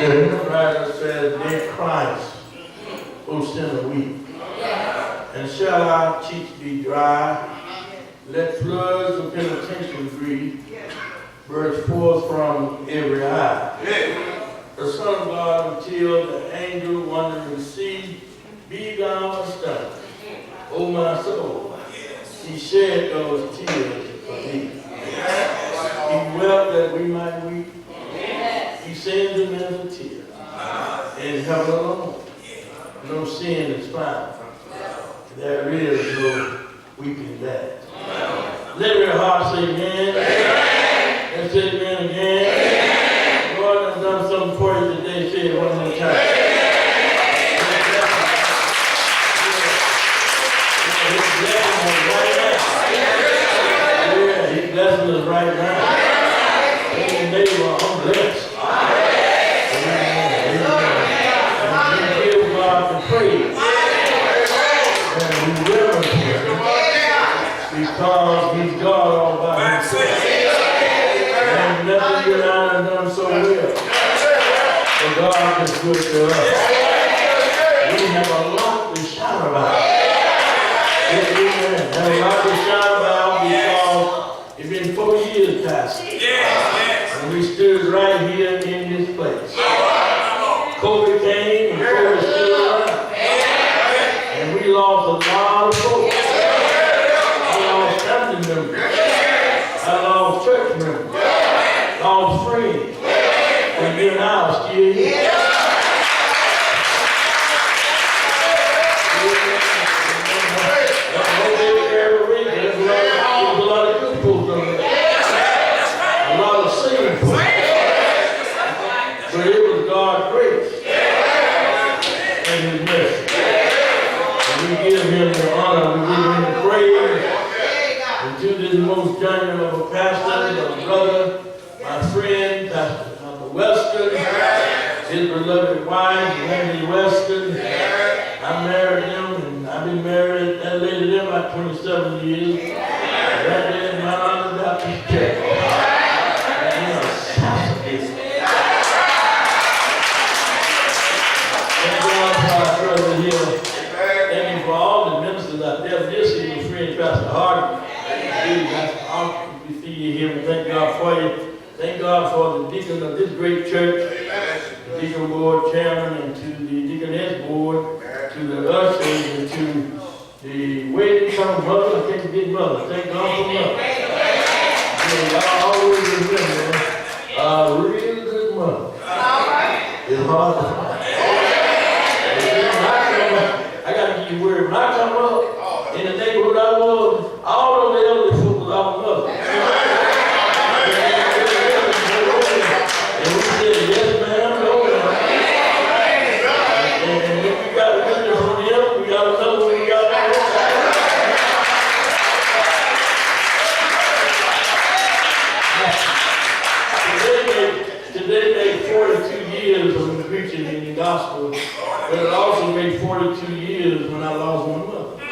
The writer says, "Dear Christ, O sinner weep. And shall our cheeks be dry? Let floods of penitential grief burst forth from every eye. The Son of God until the angel wandering see, be thou astonished. O my soul, he shed those tears for me. He wept that we might weep. He sends them as a tear. In heaven alone, no sin is found. There is no weeping there. Let every heart say amen. Let's say amen again. Lord has done something for you today. Say it one more time. He's blessing us right now. Tell your neighbor, I'm blessed. Amen. And we give God the praise. And we reverence him because he's God all by himself. And nothing you and I have done so well. But God is good to us. We have a lot to shout about. Amen. Have a lot to shout about because it's been 4 years past. And we stood right here in this place. COVID came and COVID is still around. And we lost a lot of folks. I lost family members. I lost church members. Lost friends. And you and I are still here. But it was God's grace and his mercy. And we give him the honor, we give him the praise. And to this most genuine of a pastor, my brother, my friend, Pastor Weston, his beloved wife, Randy Weston. I married them, and I've been married that lady there about 27 years. Right there in my honor Baptist church. Thank you for all the ministers out there. This is your friend, Pastor Hardy. Pastor Austin, we see you here. We thank God for you. Thank God for the deacon of this great church, the deacon board chairman, and to the deaconess board, to the ushers, and to the waiting from mother. I can't forget mother. Thank God for mother. Y'all always remember a real good mother. It's hard to find. I got to give you a word. When I come up in the neighborhood I was, all of the elderly folk was our mother. And we said, yes, ma'am, no, ma'am. And if we got a witness from him, we got another one, we got another one. Today made 42 years of preaching in the gospel, but it also made 42 years when I lost my mother. She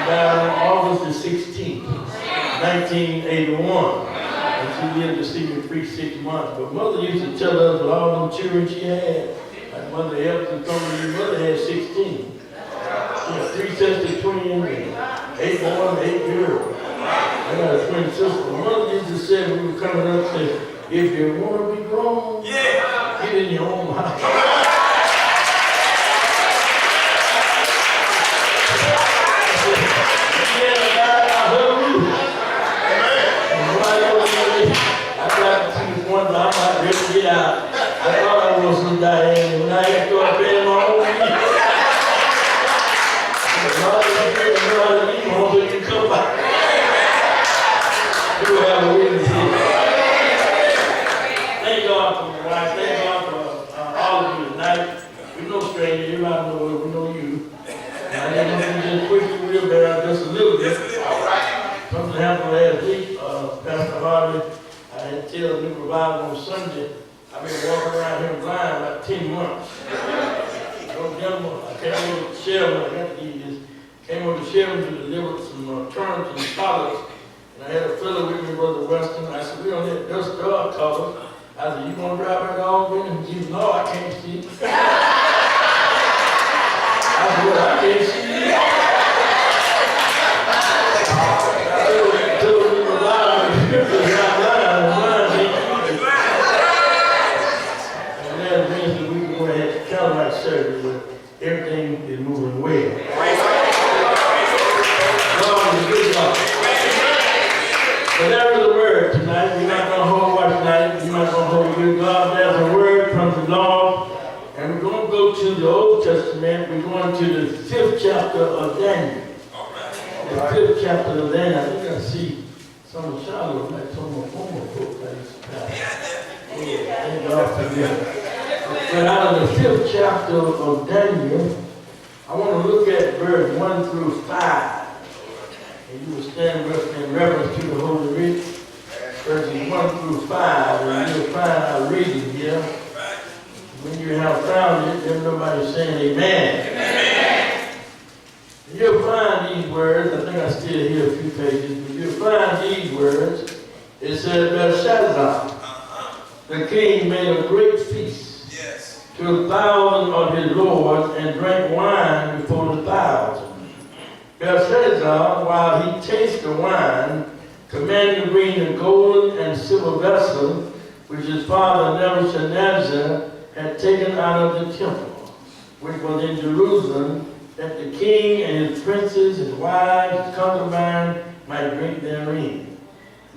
died on August the 16th, 1981. And she lived to see me preach 6 months. But mother used to tell us with all them children she had, like Mother Elton told me, mother had 16. She had 3 sister twins and 8 boys and 8 girls. I got a twin sister. Mother used to say when we were coming up, say, if you want to be grown, get in your own house. One time I had to get out. I thought I was some Diane, and I had to go up in my own feet. So you can come back. You will have a witness here. Thank God for my wife. Thank God for all of you tonight. We know strangers. Everybody knows we know you. And I didn't just push the wheelbarrow just a little bit. Something happened last week. Pastor Harvey, I had to tell the new revival on Sunday. I've been walking around here blind about 10 months. I came over to Shelby, I got to eat this. Came over to Shelby to deliver some terms and scholars. And I had a fellow with me, Brother Weston. I said, we don't have dust dog colors. I said, you gonna drive back all in? And he said, no, I there is a word tonight. We're not going to hold watch tonight. We're not going to hold you. God, there's a word from the Lord. And we're going to go to the Old Testament. We're going to the 5th chapter of Daniel. The 5th chapter of Daniel. I think I see some of Charlotte, like some of my former folks I used to pass. Thank God for them. But out of the 5th chapter of Daniel, I want to look at verse 1 through 5. And you will stand with me in reference to the Holy Writ, verses 1 through 5, and you'll find our reading here. When you have found it, then nobody's saying amen. Amen. You'll find these words. I think I still hear a few pages, but you'll find these words. It says, Belshazzar, the king, made a great feast to 1,000 of his lords and drank wine before the 1,000. Belshazzar, while he tasted the wine, commanded to bring the golden and silver vessel which his father Nebuchadnezzar had taken out of the temple, which was in Jerusalem, that the king and his princes, his wives, his concubines might drink therein.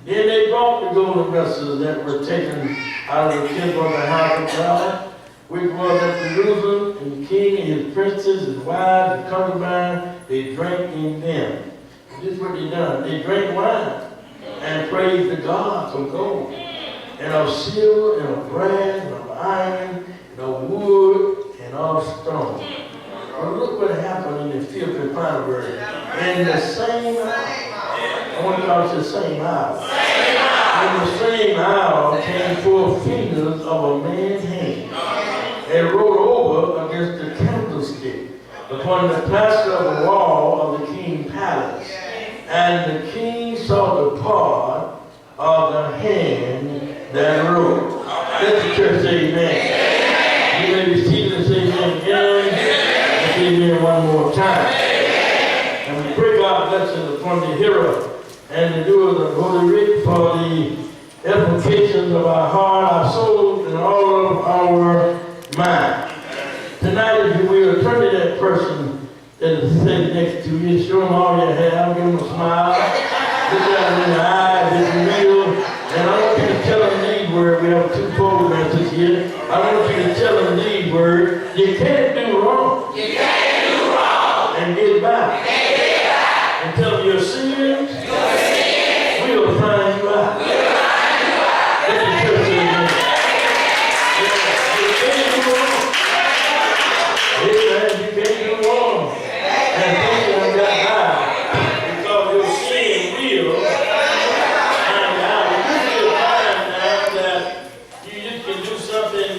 Then they brought the golden vessels that were taken out of the temple of the house of God, which was at Jerusalem, and the king and his princes, his wives, his concubines, they drank in them. And this is what they done. They drank wine and praised the gods of gold, and of silver, and of brass, and of iron, and of wood, and of stone. Well, look what happened in the 5th and final verse. In the same hour, I want y'all to say same hour. In the same hour came 4 fingers of a man's hand, and rode over against the candlestick upon the plaster of the wall of the king's palace. And the king saw the part of the hand that rode. Let the church say amen. You may be seated and say amen again. Let's say amen one more time. And we pray God's blessings upon the hearer and the doer of the Holy Writ for the edifications of our heart, our soul, and all of our mind. Tonight, if you will, turn to that person that is sitting next to you, show them all you have, give them a smile, look at them in the eyes, if you will, and I want you to tell them these words. We have 2 photographs here. I want you to tell them these words. You can't do wrong. You can't do wrong. And get back. And get back. And tell them your sins. We'll find you out. We'll find you out. Let the church say amen. You can't do wrong. Amen. You can't do wrong. And thank you, I got high. Because your sin will find out. You still find out that you just can do something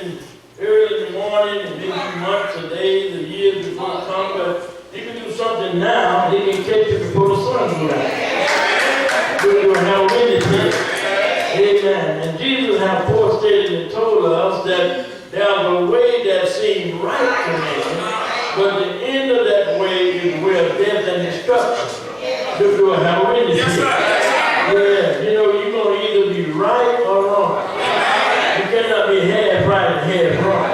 early in the morning and maybe months or days or years before it comes, but you can do something now and you can catch it before the sun goes out. You will have a witness here. Amen. And Jesus has forestated and told us that there's a way that seems right to man, but the end of that way is where death and destruction. You will have a witness here. Yeah, you know, you're going to either be right or wrong. You cannot be half right and half wrong.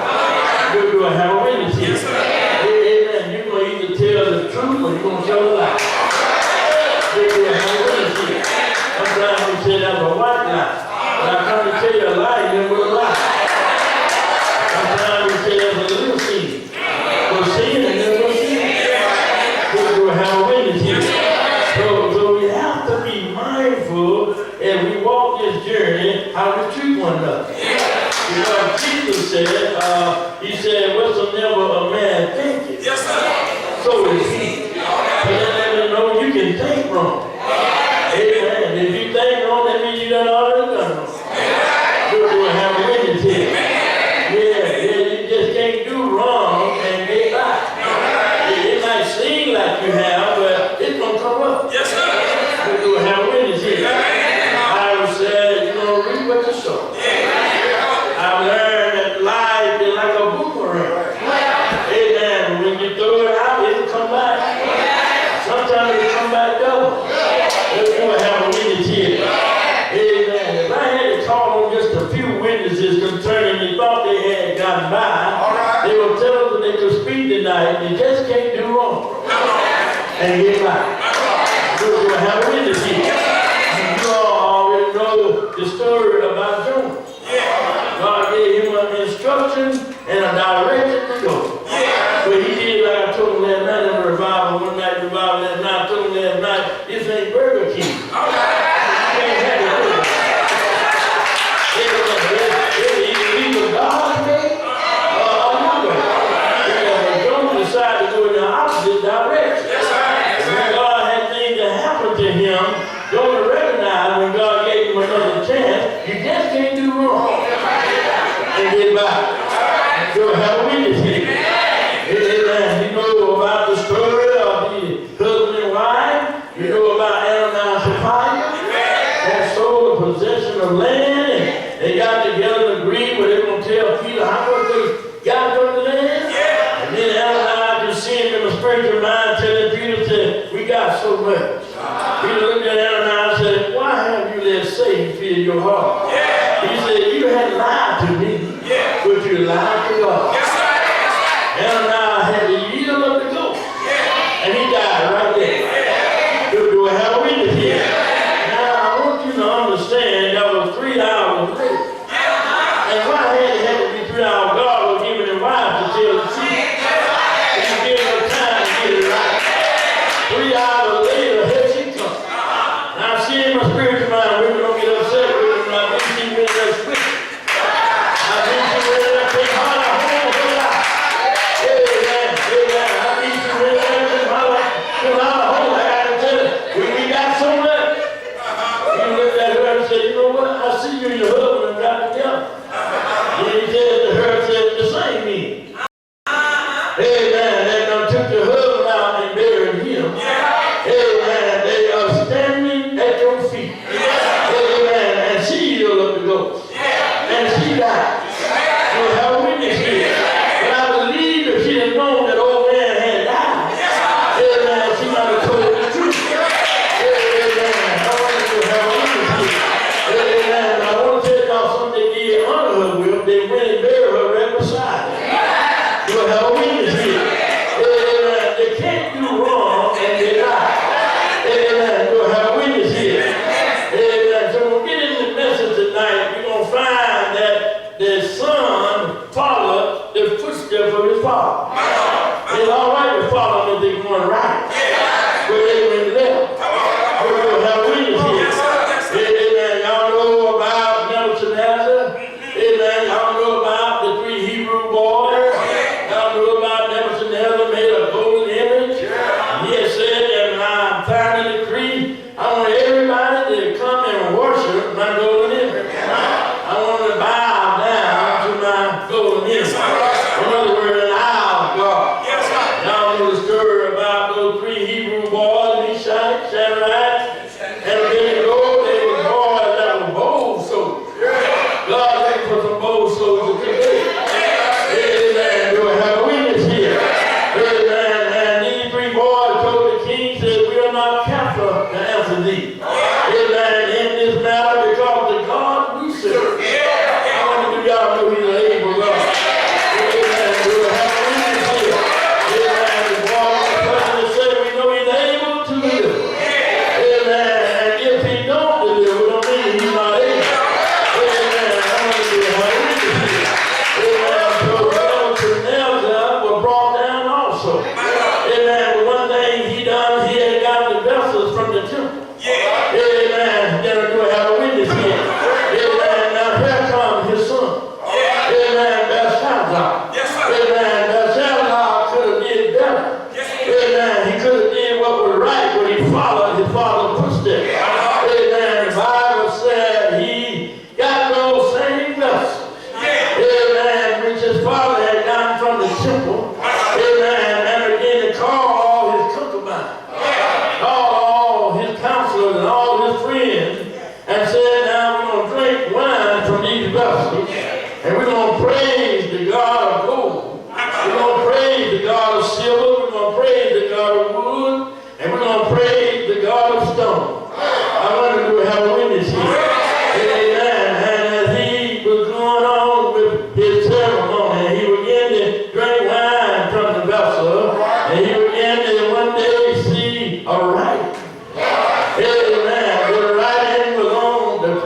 You will have a witness here. Amen. You're going to either tell the truth or you're going to tell a lie. You will have a witness here. Sometimes we say that's a white lie. But I come to tell you a lie, you never will lie. Sometimes we say that's a little sin. But sin and never will sin. We will have a witness here. So we have to be mindful as we walk this journey how we treat one another. Because Jesus said, he said, whatsoever a man thinketh, so is he. So let me know you can think wrong. Amen. If you think wrong, that means you done already done wrong. You will have a witness here. Yeah, you just can't do wrong and get back. It might seem like you have, but it's going to come up. Yes, sir. You will have a witness here. I said, you're going to reap what you sow. I've learned that life is like a boomerang. Amen. When you throw it out, it'll come back. Sometimes it'll come back double. Let's go and have a witness here. Amen. If I had to call on just a few witnesses concerning they thought they had gotten by, they will tell us that they could speak tonight. They just can't do wrong. And get by. We'll have a witness here. You all already the story about Jonah. God gave him an instruction and a direction to go. But he did like I told him that night in the revival, one night revival that night, I told him that night, this ain't Burger King. You can't have it. Either God made or another. Because Jonah decided to go in the opposite direction. When God had things that happened to him, Jonah recognized when God gave him another chance, you just can't do wrong. And get by. You'll have a witness here. You know about the story of the husband and wife. You know about Ananias and Sapphira. That sold the possession of land. And they got together and agreed where they were going to tell Peter how much they got from the land. And then Ananias just seeing in the spiritual mind telling Peter, said, we got so much. Peter looked at Ananias and said, why have you let Satan fill your heart? He said, you had lied to me, but you lied to God. Ananias had to yield up the ghost. And he died right there. Do I have a witness here? Now, I want you to understand that was 3 hours later. And why had it to be 3 hours? God was giving him wife to tell the truth. And he gave her time to get it right. 3 hours later, here she comes. Now, see in my spiritual mind, women don't get upset with him. I think she went that quick. I think she went that quick. I see you and your husband got together. And he said to her, said the same thing. Amen. They done took your husband out and buried him. Amen. They are standing at your feet. Amen. And she yielded up the ghost. And she died. You'll have a witness here. But I believe if she had known that old man had died, amen, she might have told the truth. Amen. I want you to have a witness here. Amen. I want to tell y'all something they did honor her with. They went and buried her right beside her. You'll have a witness here. Amen. They can't do wrong and they lie. Amen. You'll have a witness here. Amen. So when we get into the message tonight, we're going to find that the son followed the footsteps of his father. It's all right to follow them if they're going right. But they went left. You'll have a witness here. Amen. Y'all know about Nebuchadnezzar. Amen. Y'all know about the 3 Hebrew boys. Y'all know about Nebuchadnezzar made a golden image. And he had said that when I finally decree, I want everybody to come and worship my golden image. I want to bow down to my golden image. In other words, an idol God. Y'all know the story about those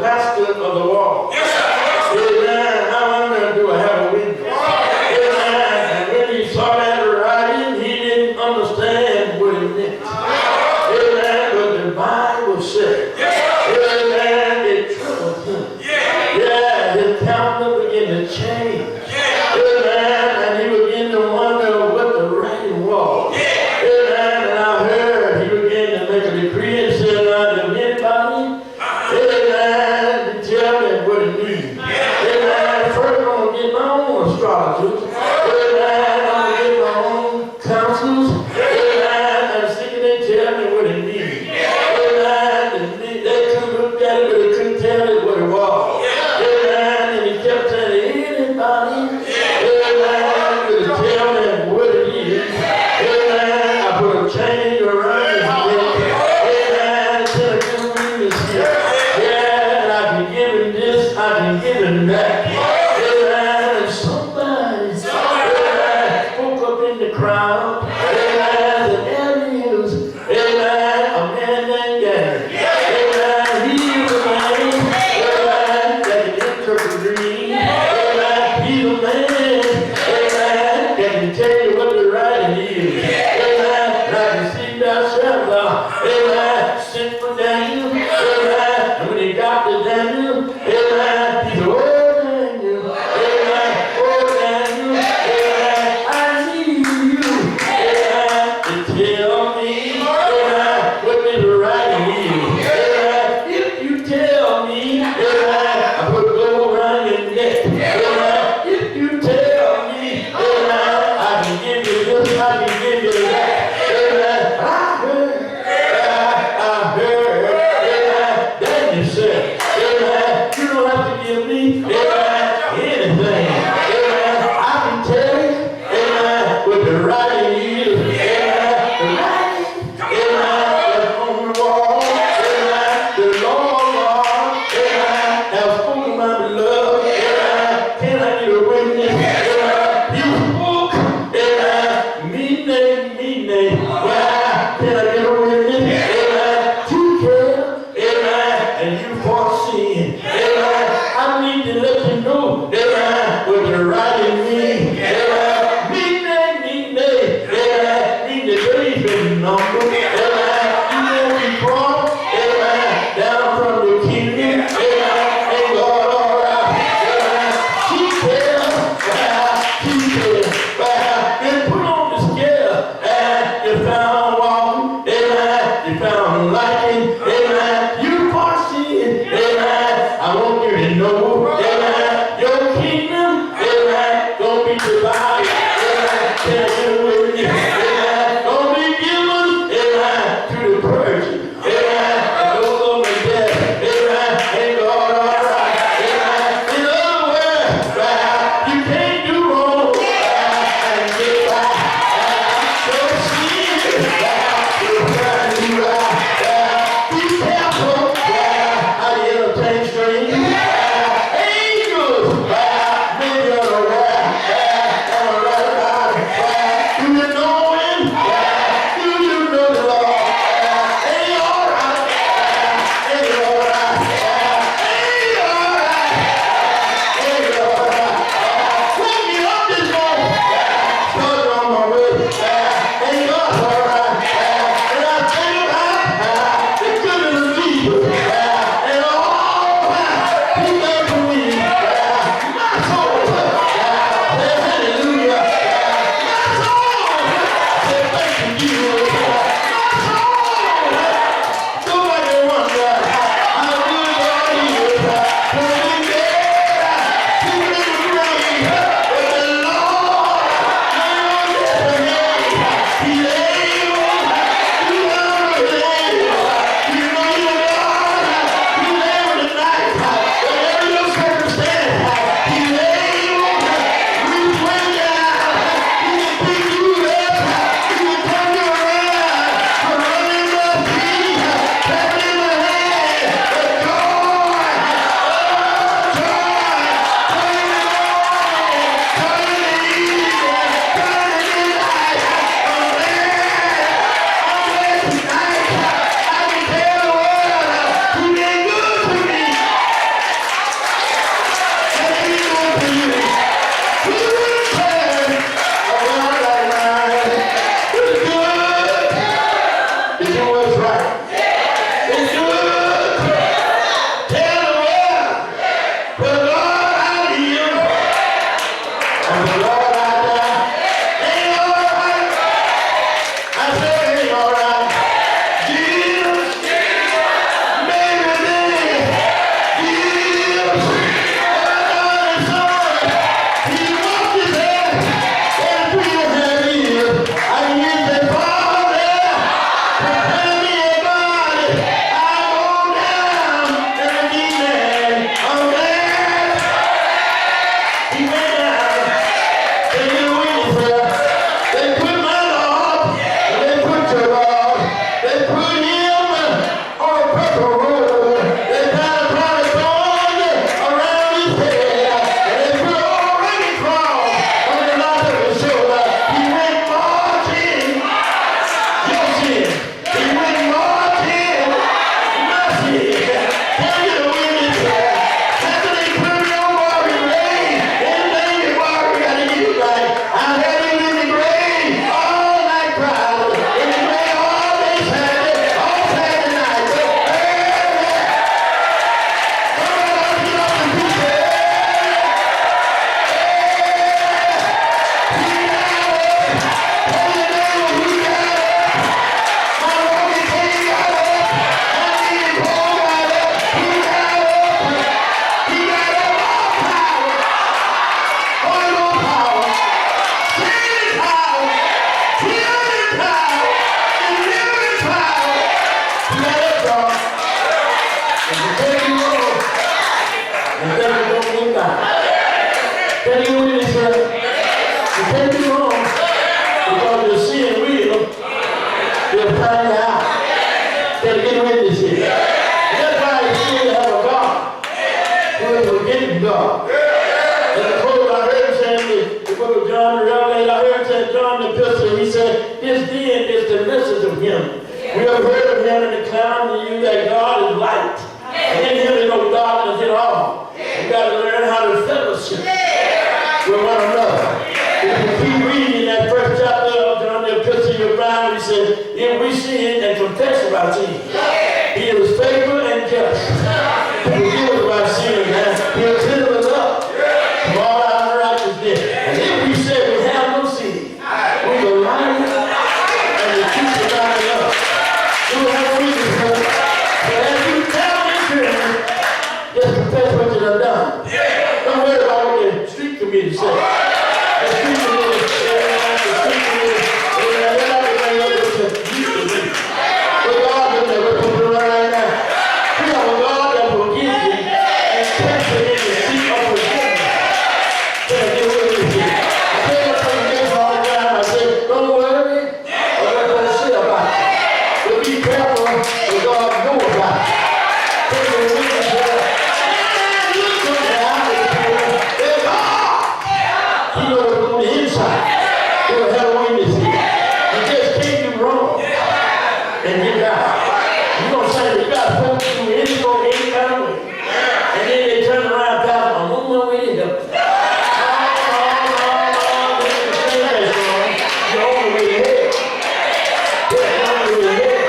master of the wall. Amen. How I'm going to do I have a witness. Amen. And when he saw that writing, he didn't understand what it meant. Amen. But the Bible said, amen, it troubled him. Yeah, his countenance began to change. Amen. And he began to wonder what the writing was. Amen. And I heard he began to make a decree and said, to anybody, amen, to tell me what it means. Amen. First, I'm going to get my own astrologers. Amen. I'm going to get my own counselors. Amen. And see, they tell me what it means. Amen. They couldn't look at it, but they couldn't tell it what it was. Amen. And he kept saying, anybody, amen, to tell me what it is. Amen. I put a chain around his neck. Amen. Till I can read this here. Yeah, and I can give him this, I can give him that. Amen. And somebody, amen, spoke up in the crowd. Amen. The aliens, amen, a man named Gary. Amen. He was a man, amen, that can interpret dreams. Amen. He's a man, amen, that can tell you what the writing is. Amen. And I can see myself, amen, sent for Daniel. Amen. And when he got to Daniel, amen, he said, oh, Daniel, amen, oh, Daniel, amen, I need you, amen, to tell me, amen, what the writing is. Amen. If you tell me, amen, I put gold around your neck. Amen. If you tell me, amen, I can give you this, I can give you that. Amen. I heard, amen, Daniel said, amen, you don't have to give me, amen, anything. Amen. I can tell you, amen, what the writing is. Amen. The writing, amen, that's on the wall. Amen. The Lord, amen, has spoken my beloved. Amen. Can I get a witness? Amen. You spoke, amen, me name. Why? Can I get a witness? Amen. You care, amen, and you foreseen. Amen. I need to let you know, amen, what the writing means. Amen. Me name. Amen. Mean the days been numbered. Amen. You know we brought, amen, down from the kingdom. Amen. And God, all right. Amen. She cares. Then put on the scale. And you found walking. Amen. You found liking. Amen. You foreseen. Amen. I want you to know. Amen. Your kingdom. Amen. Gonna be divided. Amen. Can I get a witness? Amen. Gonna be given. Amen. To the Persian. Amen. And those on the death. Amen. And God, all right. Amen. In other words, you can't do wrong and get right. So sin will find you right. Be careful how you entertain strangers. Angels may be unaware. Am I right about it? Do you know him? Do you know the Lord? Ain't he all right? Ain't he all right? Ain't he all right? Ain't he all right? Wake me up this morning. Start on my way. Ain't God all right? And I think about the goodness of Jesus. And all he done for me. My soul said hallelujah. My soul said thank you, Jesus. My soul, nobody wonder how good God is. When we get to the grave, but the Lord He's able to understand. You know you're God. He's able tonight. Whatever your in God. And the quote I heard him saying, the book of John, the Revelation, I heard him say, John the Epistle, he said, this then is the message of him. We have heard of him in the cloud and you that God is light. And in him is no darkness at all. You got to learn how to fellowship with one another. If you keep reading in that first chapter of John the Epistle, you'll find he said, if we sin and confess our sins, he is faithful and just to forgive us our sins, and he'll cleanse us up from all our unrighteousness. And if we say we have no sin, we will lie and the truth will not be us. We will have a reason for it. But as you tell me truth, just confess what you have done. Don't worry about what the street committee says. The street committee they're not going to bring up what you used to do. But God will never put it right now. We have a God that will give you and catch you in the seat of forgiveness. Tell you what it is. I tell you what I'm saying all the time. I say, don't worry or what they're going to say about it. But be careful what God knows about it. Take the witness for it. Look on the eye of the people. They're God. He knows what's on the inside. He will have a witness here. You just can't do wrong. And you got it. You're going to say that God spoke to you any kind of way. And then they turn around and pass on one more way to help you. You're on the way to hell. You're on the way to hell.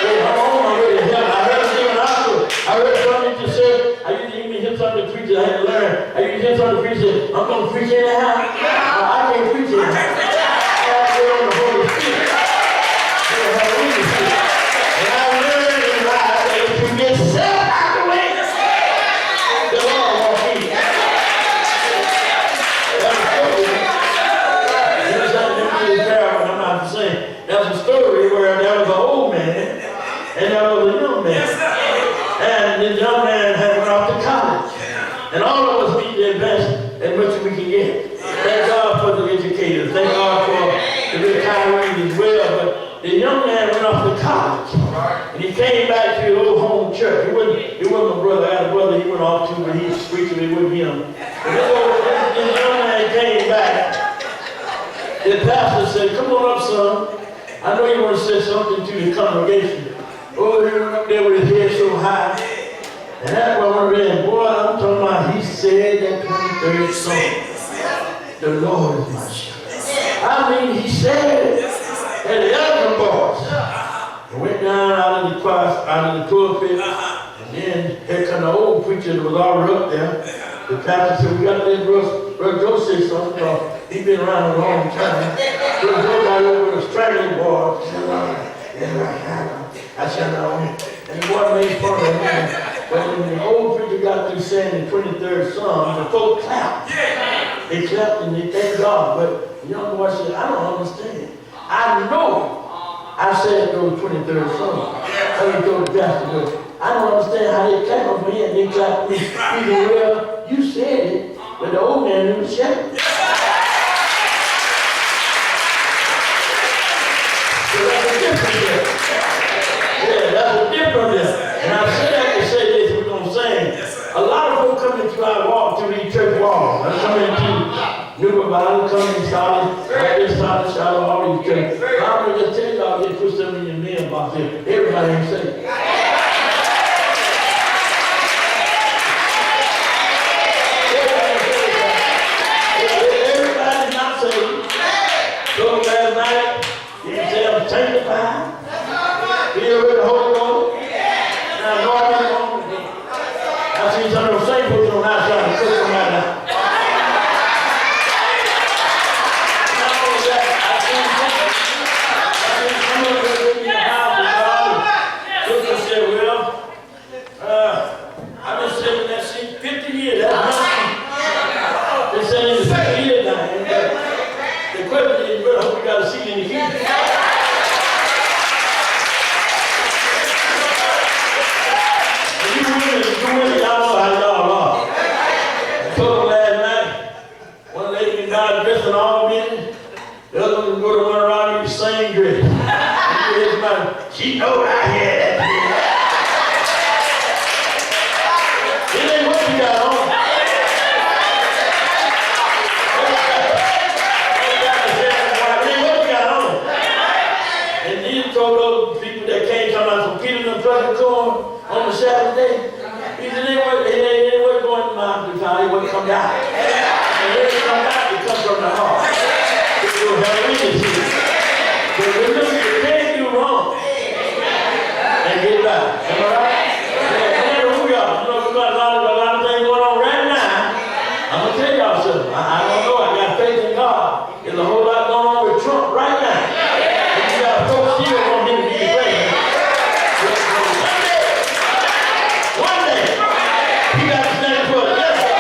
You're on the way to hell. I heard even after. I heard something just said, I used to even hear something preaching. I had to learn. I used to hear something preaching. I'm going to preach anyhow. I can't preach anyhow. They're on the Holy Spirit. They're on the Holy Spirit. And I learned in life that if you get set out the way, the Lord won't be. That's a story. There's something really terrible I'm not saying. That's a story where there was an old man and there was a young man. And the young man had gone off to college. And all of us need to invest as much as we can get. Thank God for the educators. Thank God for the retirees as well. But the young man went off to college. And he came back to his old home church. It wasn't my brother. I had a brother he went off to, but he was preaching. It wasn't him. And this young man came back. The pastor said, come on up, son. I know you want to say something to the congregation. Oh, he went up there with his head so high. And that one ran, boy, I'm talking about, he said that 23rd song. The Lord is my shepherd. I mean, he said it. And the other boys went down out of the choir, out of the pulpit. And then here come the old preacher that was already up there. The pastor said, we got to let Brother Joe say something, because he's been around a long time. Brother Joe got over the straggling boy. I said, no. And the boy made fun of him. But when the old preacher got through saying the 23rd Psalm, the folks clapped. They clapped and they thanked God. But the young boy said, I don't understand. I know I said those 23rd Psalm. I told the pastor, I don't understand how they clap for me and they clap for me. He said, well, you said it, but the old man knew the shepherd. So that's a difference there. Yeah, that's a difference there. And I said that to say this, we're going to sing. A lot of folks come into our walk through these church walls. I come into New Bible, come in Charlotte, Charlotte, all these churches. I'm going to just tell y'all, they put something in your mailbox here. Everybody ain't saved. Everybody's not saved. So last night, you can say I'm sanctified. Filled with the Holy Ghost. And I know I got it on today. I see some of those same folks on the outside and put somebody out. I've been sitting in that seat 50 years. That's nothing. Been sitting in the 50 years now. And the question is, I hope you got a seat in the future. You women, y'all know how y'all are. I told them last night, one lady can buy a dress in all business. The other one can go to one around with the same dress. And you hear somebody, she know what I had that dress. It ain't what you got on. comes out. And when it comes out, it comes from the heart. It will have witnesses. But remember, you can't do wrong and get right. Am I right? No matter who you are. You know, we got a lot of things going on right now. I'm going to tell y'all something. I don't know. I got faith in God. There's a whole lot going on with Trump right now. And you got folks still want him to be the president. One day, he got to stand for it. Yes, sir.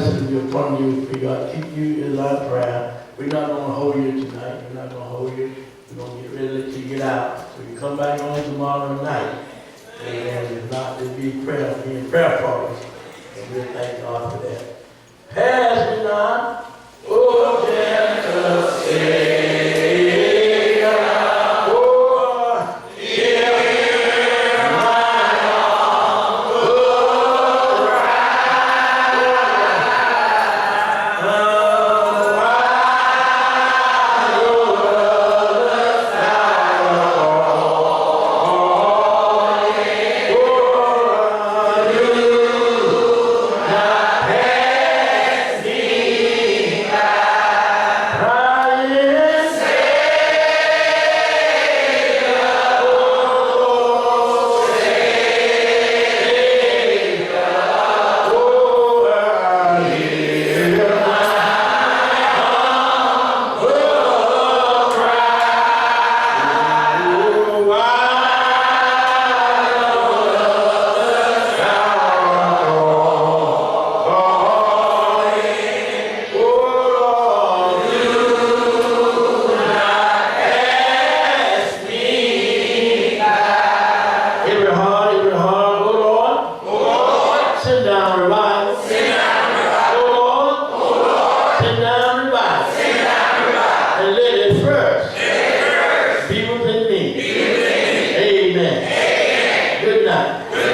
blessings be upon you. May God keep you is our prayer. We're not going to hold you tonight. We're not going to hold you. We're going to get ready to let you get out. So you come back on tomorrow night. And if not, there'll be prayer parties. And we'll thank God for that. Pass me not, oh gentle Savior, oh, hear my humble cry. Good night.